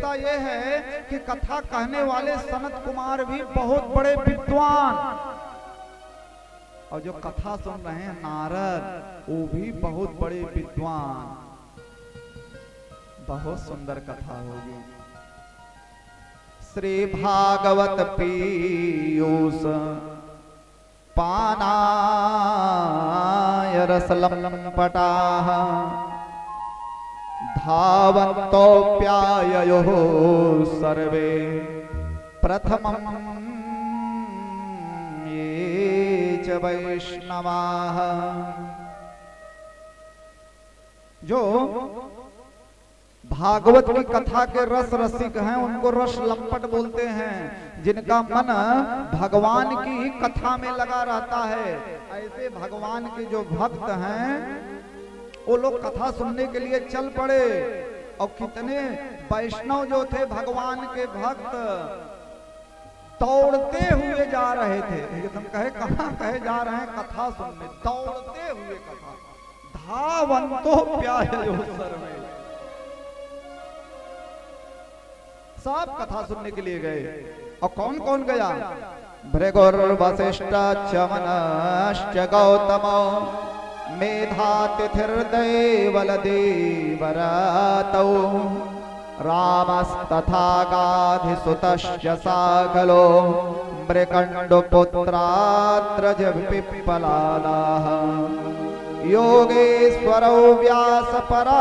विशेषता ये है कि कथा कहने वाले सनत कुमार भी बहुत बड़े विद्वान, और जो कथा सुन रहे हैं नारद वो भी बहुत बड़े विद्वान। बहुत सुंदर कथा होगी। श्री भागवत पीयूष पानाय रसलम्पटाः धावन्तोऽप्याययोः सर्वे प्रथमं ये च वैष्णवाः। जो भागवत की कथा के रस रसिक हैं उनको रस लंपट बोलते हैं। जिनका मन भगवान की कथा में लगा रहता है, ऐसे भगवान के जो भक्त हैं वो लोग कथा सुनने के लिए चल पड़े। और कितने वैष्णव जो थे भगवान के भक्त दौड़ते हुए जा रहे थे। हम कहे कहाँ कहे जा रहे हैं? कथा सुनने, दौड़ते हुए कथा। धावन्तो प्यायो सर्वे, सब कथा सुनने के लिए गए। और कौन कौन गया? भृगुर्वसिष्ठ चमनश्च गौतमो मेधातिथिर्देवलदेवरातौ रामस्तथा गाधिसुतश्च साकलो मृकण्डपुत्रात्रज पिप्पलादाः योगेश्वरौ व्यासपराशरौ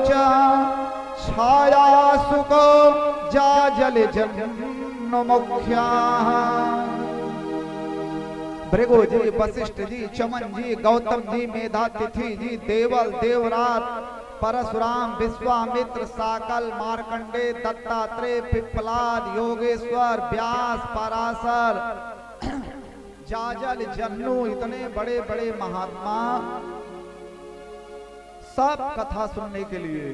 च छायासुको जाजलजन्मुख्याः। भृगु जी, वशिष्ठ जी, चमन जी, गौतम जी, मेधातिथि जी, देवल, देवरात, परशुराम, विश्वामित्र, साकल, मार्कंडे, दत्तात्रेय, पिप्पलाद, योगेश्वर, व्यास, पराशर, जाजल, जन्नू, इतने बड़े बड़े महात्मा सब कथा सुनने के लिए।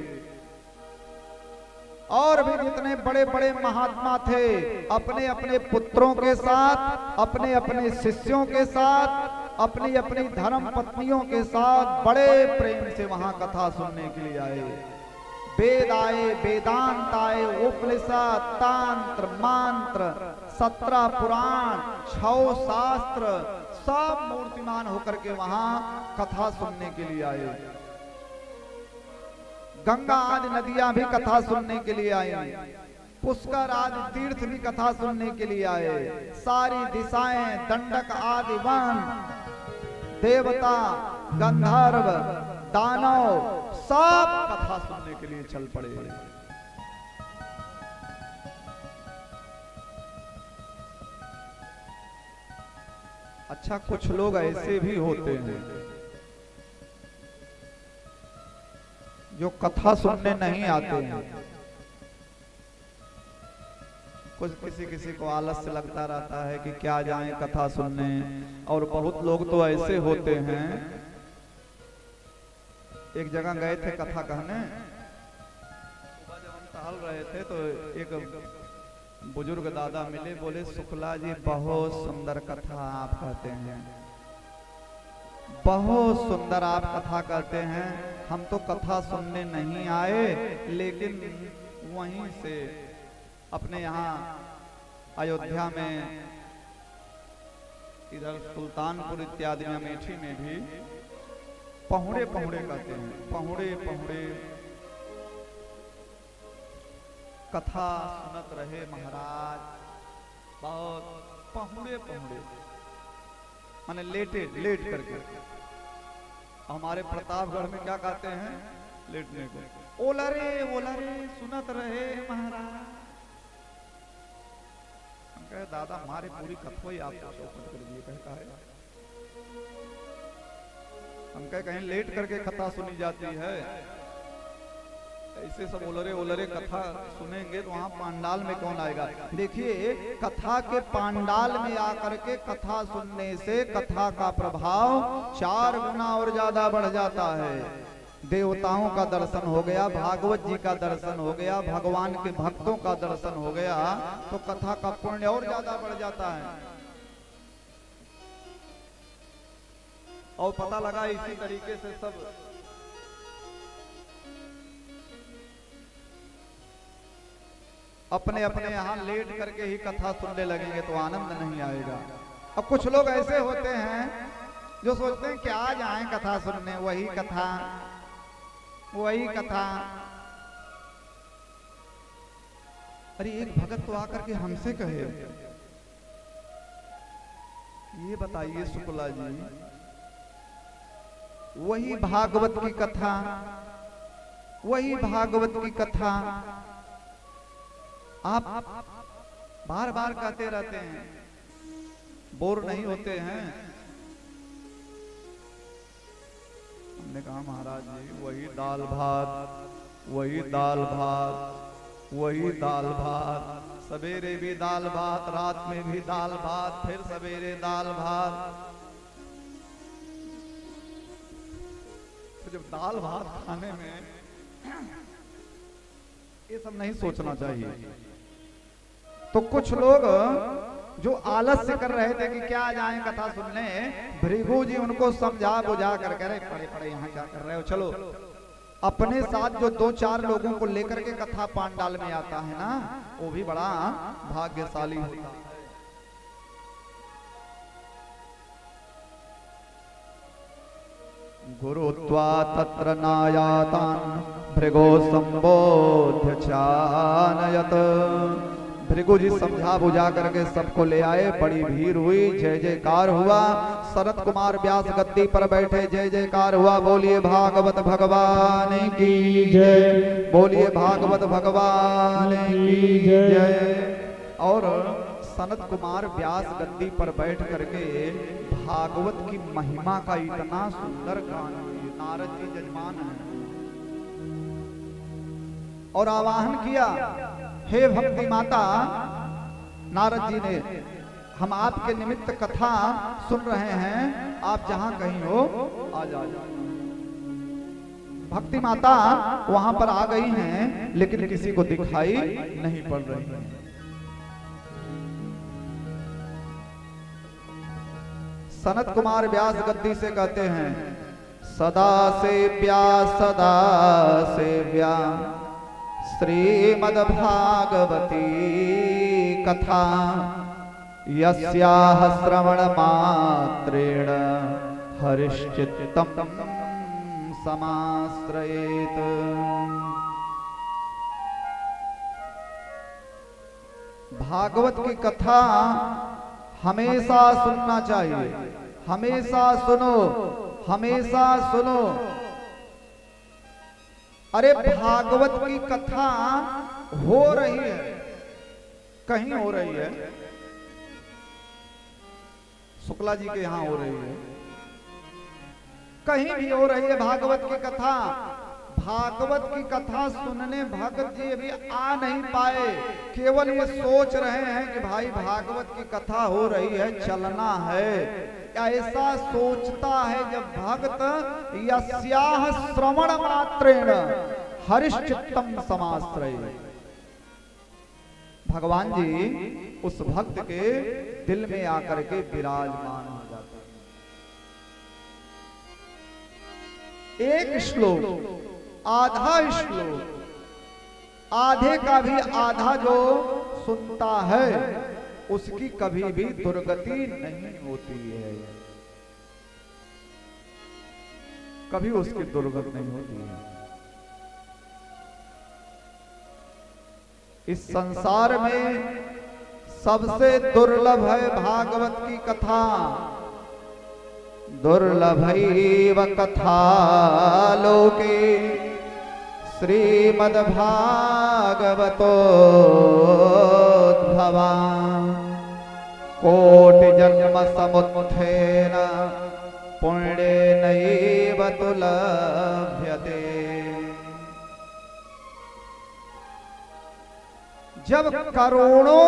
और भी जितने बड़े बड़े महात्मा थे अपने अपने पुत्रों के साथ, अपने अपने शिष्यों के साथ, अपनी अपनी धर्म पत्नियों के साथ बड़े प्रेम से वहां कथा सुनने के लिए आए। वेद आए, वेदांत आए, उपनिषद, तंत्र, मंत्र, 17 पुराण, 6 शास्त्र, सब मूर्तिमान होकर के वहां कथा सुनने के लिए आए। गंगा आदि नदियां भी कथा सुनने के लिए आई, पुष्कर आदि तीर्थ भी कथा सुनने के लिए आए। सारी दिशाएं, दंडक आदि वन, देवता, गंधर्व, दानव सब कथा सुनने के लिए चल पड़े। अच्छा, कुछ लोग ऐसे भी होते हैं जो कथा सुनने नहीं आते हैं। कुछ किसी को आलस्य लगता रहता है कि क्या जाएं कथा सुनने। और बहुत लोग तो ऐसे होते हैं, एक जगह गए थे कथा कहने, जब हम टहल रहे थे तो एक बुजुर्ग दादा मिले, बोले शुक्ला जी बहुत सुंदर कथा आप कहते हैं, बहुत सुंदर आप कथा कहते हैं। हम तो कथा सुनने नहीं आए, लेकिन वहीं से अपने यहाँ अयोध्या में, इधर सुल्तानपुर इत्यादि में, अमेठी में भी पहुड़े पहुड़े कहते हैं, पहुड़े पहुड़े कथा सुनत रहे महाराज। बहुत पहुड़े पहुड़े माने लेट करके। हमारे प्रतापगढ़ में क्या कहते हैं लेटने को? ओलरे ओलरे सुनत रहे महाराज। हम कहे दादा हमारी पूरी कथा ही आपको चौपट कर दिए। कहता है हम कहे कहीं लेट करके कथा सुनी जाती है, ऐसे सब ओलरे ओलरे कथा सुनेंगे तो वहां पांडाल में कौन आएगा? देखिए, कथा के पांडाल में आकर के कथा सुनने से कथा का प्रभाव 4 गुना और ज्यादा बढ़ जाता है। देवताओं का दर्शन हो गया, भागवत जी का दर्शन हो गया, भगवान के भक्तों का दर्शन हो गया, तो कथा का पुण्य और ज्यादा बढ़ जाता है। और पता लगा इसी तरीके से सब अपने अपने यहाँ लेट करके ही कथा सुनने लगेंगे तो आनंद नहीं आएगा। अब कुछ लोग ऐसे होते हैं जो सोचते हैं क्या जाएं कथा सुनने, वही कथा वही कथा। अरे एक भगत तो आकर के हमसे कहे, ये बताइए शुक्ला जी, वही भागवत की कथा, वही भागवत की कथा आप बार बार कहते रहते हैं, बोर नहीं होते हैं? हमने कहा महाराज जी वही दाल भात, वही दाल भात, वही दाल भात, सवेरे भी दाल भात, रात में भी दाल भात, फिर सवेरे दाल भात। तो जब दाल भात खाने में ये सब नहीं सोचना चाहिए। तो कुछ लोग जो आलस से कर रहे थे कि क्या जाएं कथा सुनने, भृगु जी उनको समझा बुझा कर कह रहे पड़े पड़े यहाँ क्या कर रहे हो, चलो। अपने साथ जो 2-4 लोगों को लेकर के कथा पांडाल में आता है ना, वो भी बड़ा भाग्यशाली होता है। गुरुत्वा तत्र नायातान् भृगो संबोध्य चानयत। भृगु जी समझा बुझा करके सबको ले आए, बड़ी भीड़ हुई, जय जयकार हुआ। सनत कुमार व्यास गद्दी पर बैठे, जय जयकार हुआ। बोलिए भागवत भगवान की जय, बोलिए भागवत भगवान की जय। और सनत कुमार व्यास गद्दी पर बैठ करके भागवत की महिमा का इतना सुंदर गान किए। नारद जी जजमान है और आवाहन किया, हे भक्ति माता, नारद जी ने, हम आपके निमित्त कथा सुन रहे हैं, आप जहां कहीं हो आ जाओ। भक्ति माता वहां पर आ गई हैं, लेकिन किसी को दिखाई नहीं पड़ रही है। सनत कुमार व्यास गद्दी से कहते हैं, सदा सेव्या सदा सेव्या श्रीमद् भागवती कथा, यस्याः श्रवण मात्रेण हरिश्चित्तम् समाश्रयेत्। भागवत की कथा हमेशा सुनना चाहिए, हमेशा सुनो, हमेशा सुनो। अरे भागवत की कथा हो रही है, कहीं हो रही है, शुक्ला जी के यहां हो रही है, कहीं भी हो रही है भागवत की कथा। भागवत की कथा सुनने भगत जी अभी आ नहीं पाए, केवल ये सोच रहे हैं कि भाई भागवत की कथा हो रही है, चलना है। ऐसा सोचता है जब भक्त यस्याः श्रवण मात्रेण हरिश्चित्तम् समाश्रयेत्। भगवान जी उस भक्त के दिल में आकर के विराजमान हो जाते हैं। एक श्लोक, आधा श्लोक, आधे का भी आधा जो सुनता है उसकी कभी भी दुर्गति नहीं होती है, कभी उसकी दुर्गति नहीं होती है। इस संसार में सबसे दुर्लभ है भागवत की कथा। दुर्लभैव कथा लोके श्रीमद् भागवतोद्भवा, कोटि जन्म समुत्थेन पुण्येनैव तु लभ्यते। जब करोड़ों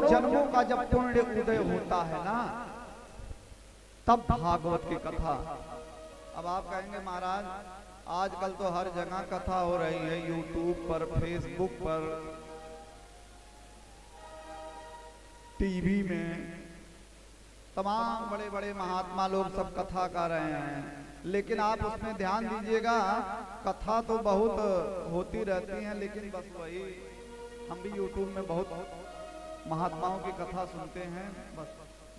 जन्मों का जब पुण्य उदय होता है ना, तब भागवत की कथा। अब आप कहेंगे महाराज आजकल तो हर जगह कथा हो रही है, यूट्यूब पर, फेसबुक पर, टीवी में, तमाम बड़े बड़े महात्मा लोग सब कथा कर रहे हैं। लेकिन आप उसमें ध्यान दीजिएगा, कथा तो बहुत होती रहती हैं, लेकिन बस वही हम भी यूट्यूब में बहुत महात्माओं की कथा सुनते हैं, बस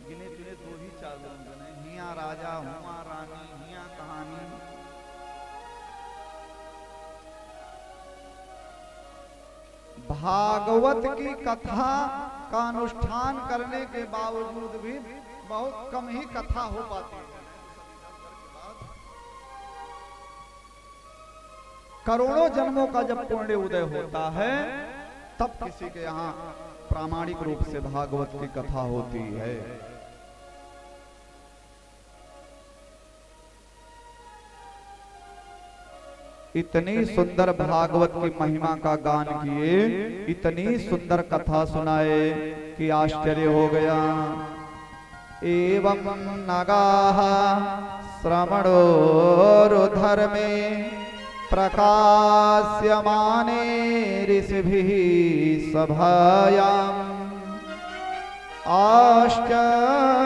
गिने चुने 2 ही 4 व्यंजन हैं, हिया राजा हुआ रानी, हिया कहानी। भागवत की कथा का अनुष्ठान करने के बावजूद भी बहुत कम ही कथा हो पाती है। करोड़ों जन्मों का जब पुण्य उदय होता है, तब किसी के यहाँ प्रामाणिक रूप से भागवत की कथा होती है। इतनी सुंदर भागवत की महिमा का गान किए, इतनी सुंदर कथा सुनाए कि आश्चर्य हो गया। एवं नगाः श्रवणोरुधर में प्रकाश्यमाने ऋषिभिः सभायाम् आश्चर्यमेकं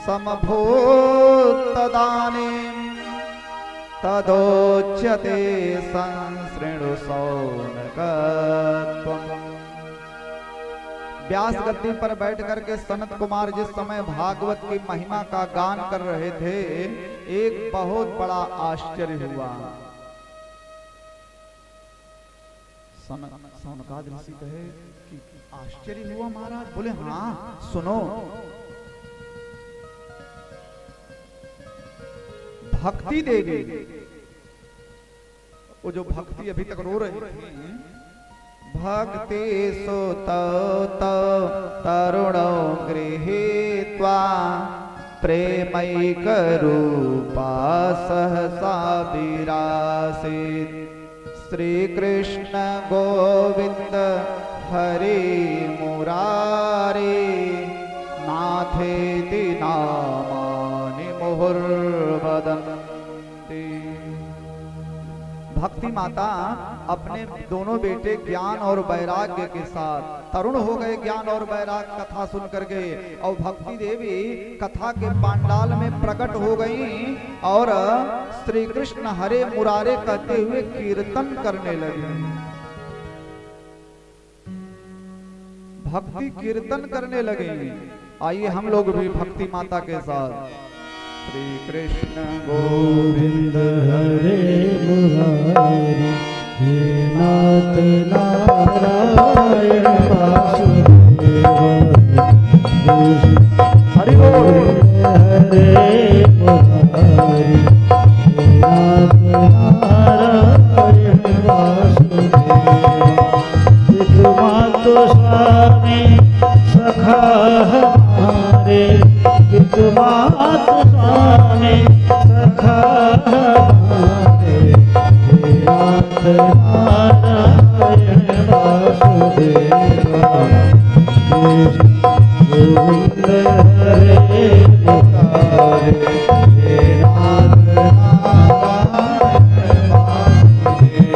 समभूत तदानीं तदोच्यते संसृणु सौनकत्वम्। व्यास गद्दी पर बैठ करके सनत कुमार जिस समय भागवत की महिमा का गान कर रहे थे, एक बहुत बड़ा आश्चर्य हुआ। सौनकाद ऋषि कहे कि आश्चर्य हुआ महाराज? बोले हाँ सुनो, भक्ति देवी, वो जो भक्ति अभी तक रो रही थी, भक्ति सुत तरुणो गृहीत्वा प्रेमैक रूपा सहसा विरासीत्। श्री कृष्ण गोविंद हरे मुरारे नाथेति नामानि मुहुर्वदन्ति। भक्ति माता अपने दोनों बेटे ज्ञान और वैराग्य के साथ तरुण हो गए, ज्ञान और वैराग्य कथा सुन कर गए, और भक्ति देवी कथा के पांडाल में प्रकट हो गई और श्री कृष्ण हरे मुरारे कहते हुए कीर्तन करने लगे। भक्ति कीर्तन करने लगे। आइए हम लोग भी भक्ति माता के साथ श्री कृष्ण गोविंद हरे मुरारी हे नाथ नारायण वासुदेव हरि बोल। हरे मुरारी हे नाथ नारायण वासुदेव। मातो स्वामी सखा हमारे, मात स्वामी सखा हमारे, हे नाथ नारायण वासुदेव। गोविंद हरे मुरारे हे नाथ नारायण वासुदेव।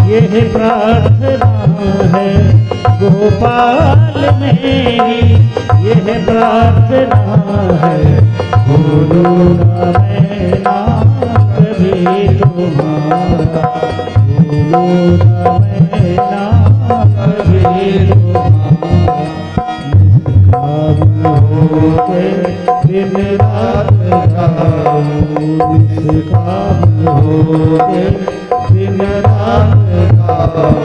यह प्रार्थना है गोपाल मेरी, यह प्रार्थना है, भूलू ना मैं नाम कभी तुम्हारा, भूलू ना मैं नाम कभी तुम्हारा। होके दिन रात गाऊं, निष्काम होके दिन रात गाऊं,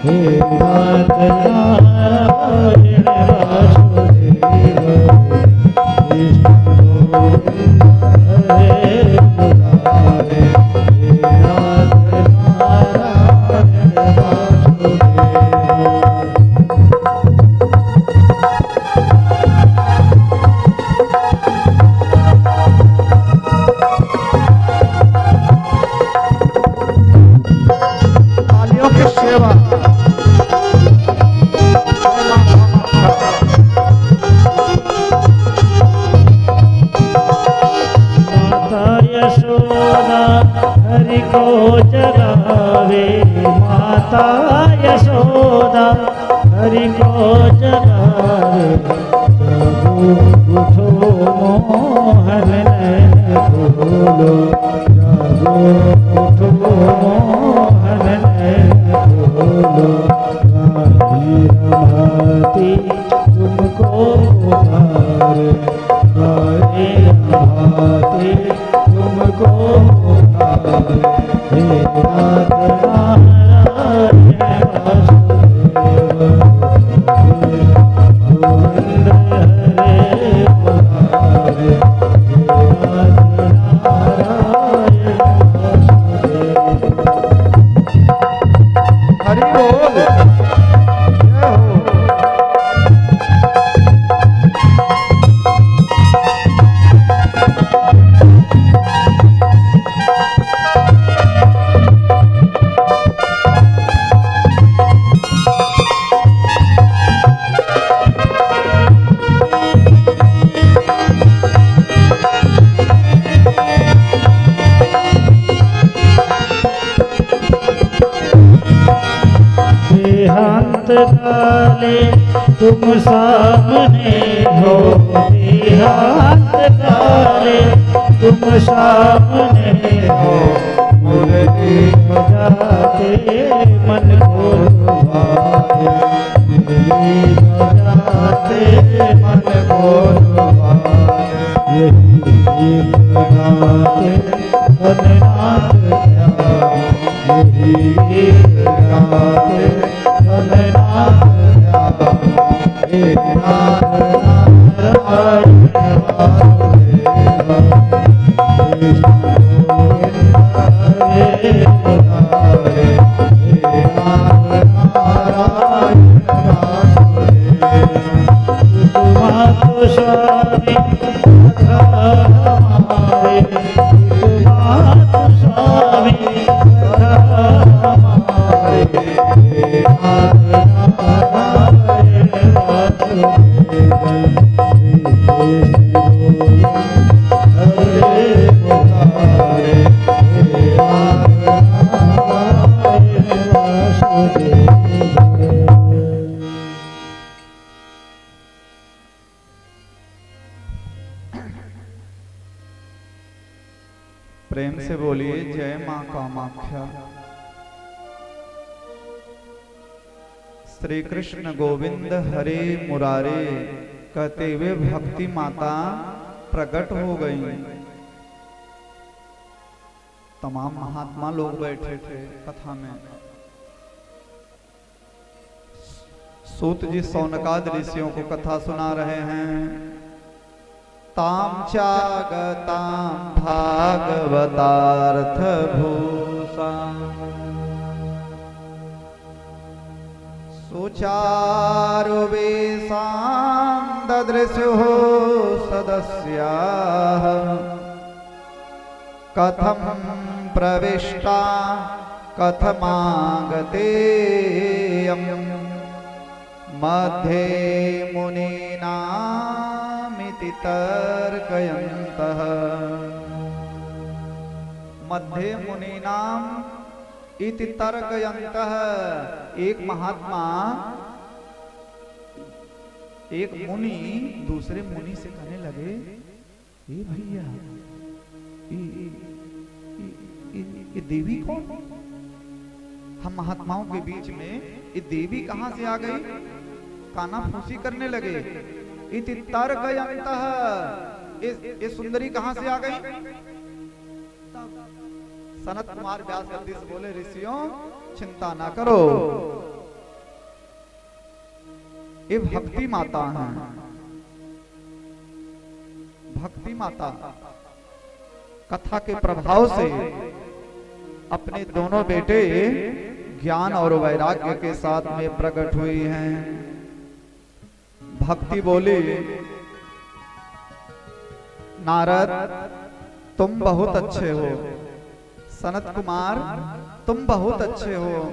हे नाथ नारायण वासुदेव। कृष्ण गोविंद हरे मुरारे हे नाथ नारायण वासुदेव। अरे वाह। माता यशोदा हरि को जगावे, माता यशोदा हरि को जगावे, जागो उठो मोहन नैन खोलो, जागो उठो मोहन नैन खोलो, गाही रमाती तुमको पुकारे, गाही रमाती तुमको पुकारे, हे नाथ नारायण वासुदेव, गोविंद हरे पुकारे, हे नाथ नारायण वासुदेव। हरि बोल, जय हो। देहांत काले तुम सामने हो, देहांत काले तुम सामने हो, मुरली बजाते मन को लुभाते, मुरली बजाते मन को लुभाते, यही गीत गाते धननाथ ध्यान, यही गीत गाते धननाथ ध्यान, हे नाथ नारायण वासुदेव, कृष्ण गोविंद हरे मुरारे, हे नाथ नारायण वासुदेव। तुम्हारो स्वामी कथा हमारे, तुम्हारो स्वामी कथा हमारे, हे नाथ नारायण वासुदेव, श्री कृष्ण गोविंद हरे मुरारे, हे नाथ नारायण वासुदेव। प्रेम से बोलिए जय मां कामाख्या। श्री कृष्ण गोविंद हरे मुरारे कहते हुए भक्ति माता प्रकट हो गई। तमाम महात्मा लोग बैठे थे कथा में। सूत जी सौनकाद ऋषियों को कथा सुना रहे हैं। ताम चागताम भागवतार्थ भूषा सुचारु वेशां ददृशुः सदस्याः कथं प्रविष्टा कथमागतेयं मध्ये मुनीनामिति तर्कयन्तः। मध्ये मुनीनाम इति तर्कयन्तः। एक महात्मा, एक मुनि दूसरे मुनि से कहने लगे, ए भैया ये देवी कौन? हम महात्माओं के बीच में ये देवी कहां से आ गई? कानाफूसी करने लगे। इति तर्कयन्तः, ये सुंदरी कहां से आ गई? सनत कुमार व्यास गद्दी से बोले, ऋषियों चिंता ना करो, ये भक्ति माता हैं। भक्ति माता कथा के प्रभाव से अपने दोनों बेटे ज्ञान और वैराग्य के साथ में प्रकट हुई हैं। भक्ति बोली, नारद तुम बहुत अच्छे हो, सनत कुमार तुम बहुत अच्छे हो,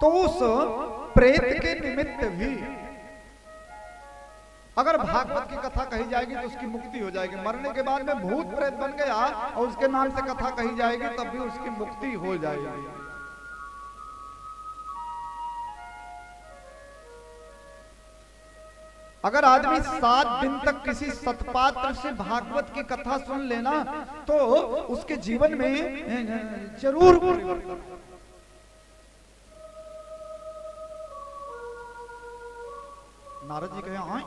तो उस प्रेत के निमित्त भी अगर भागवत की कथा कही जाएगी तो उसकी मुक्ति हो जाएगी। मरने के बाद में भूत प्रेत बन गया और उसके नाम से कथा कही जाएगी तब भी उसकी मुक्ति हो जाएगी। अगर आदमी 7 दिन तक किसी सतपात्र से भागवत की कथा सुन लेना तो उसके जीवन में जरूर नारद जी कहे हाँ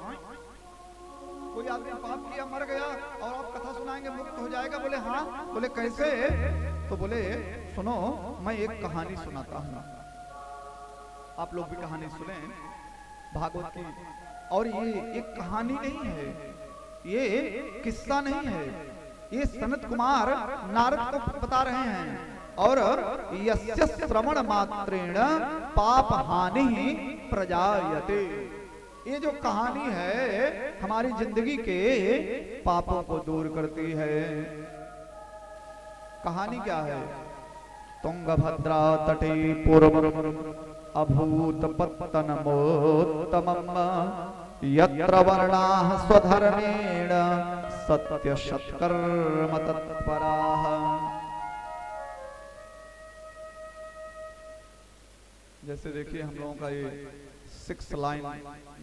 कोई आदमी पाप किया मर गया और आप कथा सुनाएंगे मुक्त हो जाएगा? बोले हाँ। बोले कैसे? तो बोले सुनो मैं एक कहानी सुनाता हूँ, आप लोग भी कहानी सुने भागवत की। और ये एक कहानी नहीं है, ये किस्सा नहीं है, ये सनत कुमार नारद को बता रहे हैं। और यस्य श्रवण मात्रेण पाप हानि प्रजायते, ये जो कहानी है हमारी जिंदगी के पापों को दूर करती है। कहानी क्या है? तुंगभद्रा तटे पूर्वम अभूत पत्तनमोत्तमम् यत्र वर्णाः स्वधर्मेण सत्य सत्कर्म तत्पराः। जैसे देखिए हम लोगों का ये 6 लाइन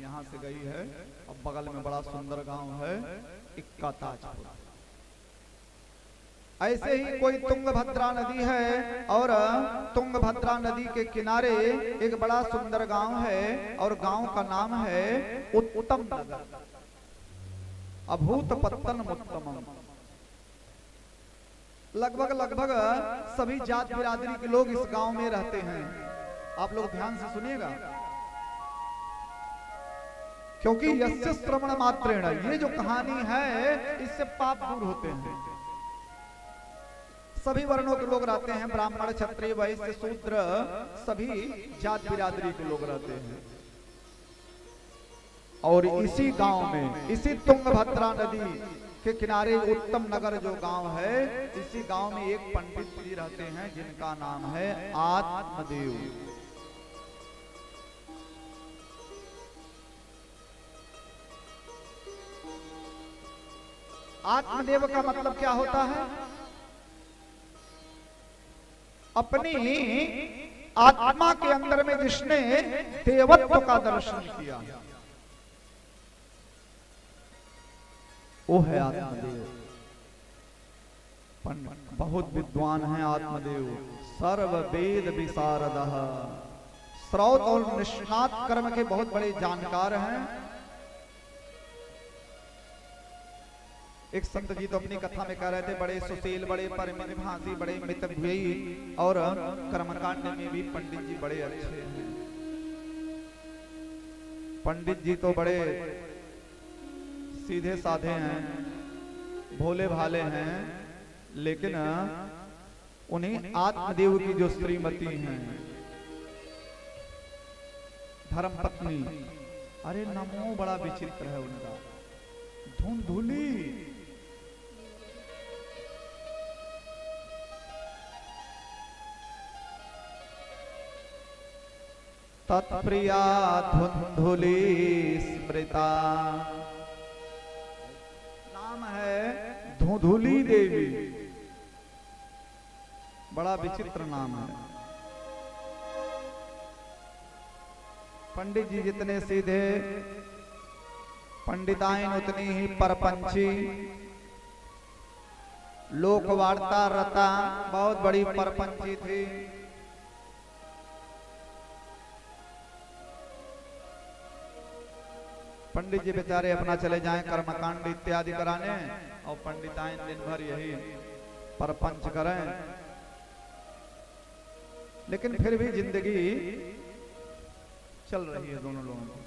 यहाँ से गई है और बगल में बड़ा सुंदर गांव है इक्का ताजपुर। ऐसे ही कोई तुंगभद्रा नदी है और तुंगभद्रा नदी के किनारे एक बड़ा सुंदर गांव है और गांव का नाम है उत्तम नगर, अभूत पत्तन उत्तमम। लगभग सभी जात बिरादरी के लोग इस गांव में रहते हैं। आप लोग ध्यान से सुनिएगा, क्योंकि यस्य श्रवण मात्रेण, ये जो कहानी है इससे पाप दूर होते हैं। सभी वर्णों के लोग रहते हैं, ब्राह्मण क्षत्रिय वैश्य शूद्र सभी जात बिरादरी के लोग रहते हैं। और इसी गांव में, इसी तुंगभद्रा नदी के किनारे उत्तम नगर जो गांव है, इसी गांव में एक पंडित जी रहते हैं जिनका नाम है आत्मदेव। आत्मदेव का मतलब क्या होता है? अपनी आत्मा के अंदर में जिसने देवत्व का दर्शन किया वो है आत्मदेव। बहुत विद्वान है आत्मदेव, सर्व वेद विशारदः, श्रौत और निष्णात कर्म के बहुत बड़े जानकार हैं। एक संत जी तो अपनी कथा में कह रहे थे बड़े सुशील, बड़े परमभाषी, बड़े मितव्ययी और कर्मकांड में भी पंडित जी बड़े अच्छे हैं। पंडित जी तो बड़े सीधे साधे हैं, भोले भाले हैं, लेकिन उन्हें आत्मदेव की जो श्रीमती हैं धर्मपत्नी, अरे नमो बड़ा विचित्र है उनका, धुंधुली। तत्प्रिया धुंधुली स्मृता, नाम है धुंधुली देवी, बड़ा विचित्र नाम है। पंडित जी जितने सीधे, पंडिताइन उतनी ही परपंची, लोकवार्ता रता, बहुत बड़ी परपंची थी। पंडित जी बेचारे अपना चले जाएं कर्मकांड इत्यादि कराने और पंडिताइन दिन भर यही परपंच करें, लेकिन फिर भी जिंदगी चल रही है दोनों लोगों की।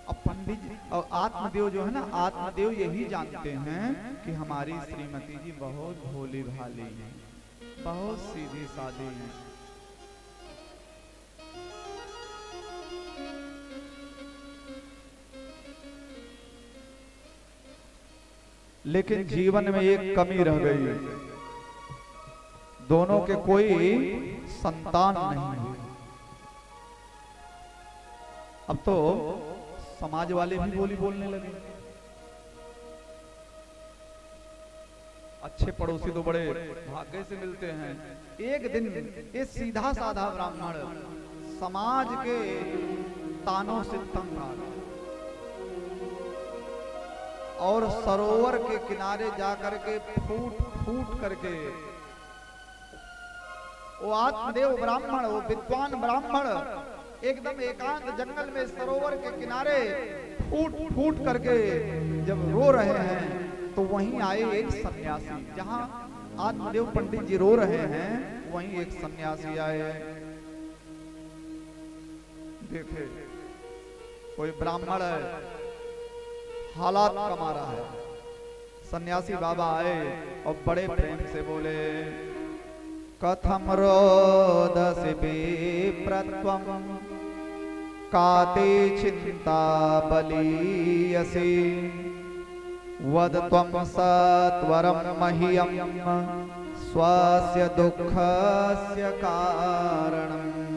अब पंडित जी और आत्मदेव जो है ना, आत्मदेव यही जानते हैं कि हमारी श्रीमती जी बहुत भोली भाली है, बहुत सीधी सादी है। लेकिन जीवन में एक कमी रह गई, दोनों के कोई संतान नहीं हुई। अब तो समाज वाले भी बोली बोलने लगे। अच्छे पड़ोसी तो बड़े भाग्य से मिलते हैं। एक दिन ये सीधा साधा ब्राह्मण समाज के तानों से तंग आ गया और सरोवर के किनारे जाकर के फूट फूट करके वो आत्मदेव ब्राह्मण, वो विद्वान ब्राह्मण एकदम एकांत जंगल में सरोवर के किनारे फूट फूट करके जब रो रहे हैं तो वहीं आए एक सन्यासी। जहां आत्मदेव पंडित जी रो रहे हैं वहीं एक सन्यासी आए। देखे कोई ब्राह्मण है, हालात कमा रहा है। सन्यासी बाबा आए और बड़े प्रेम से बोले, कथम रोदसी विप्रत्वम काते चिंता बलीयसी वद त्वं सत्वरं मह्यं स्वस्य दुःखस्य कारणम्।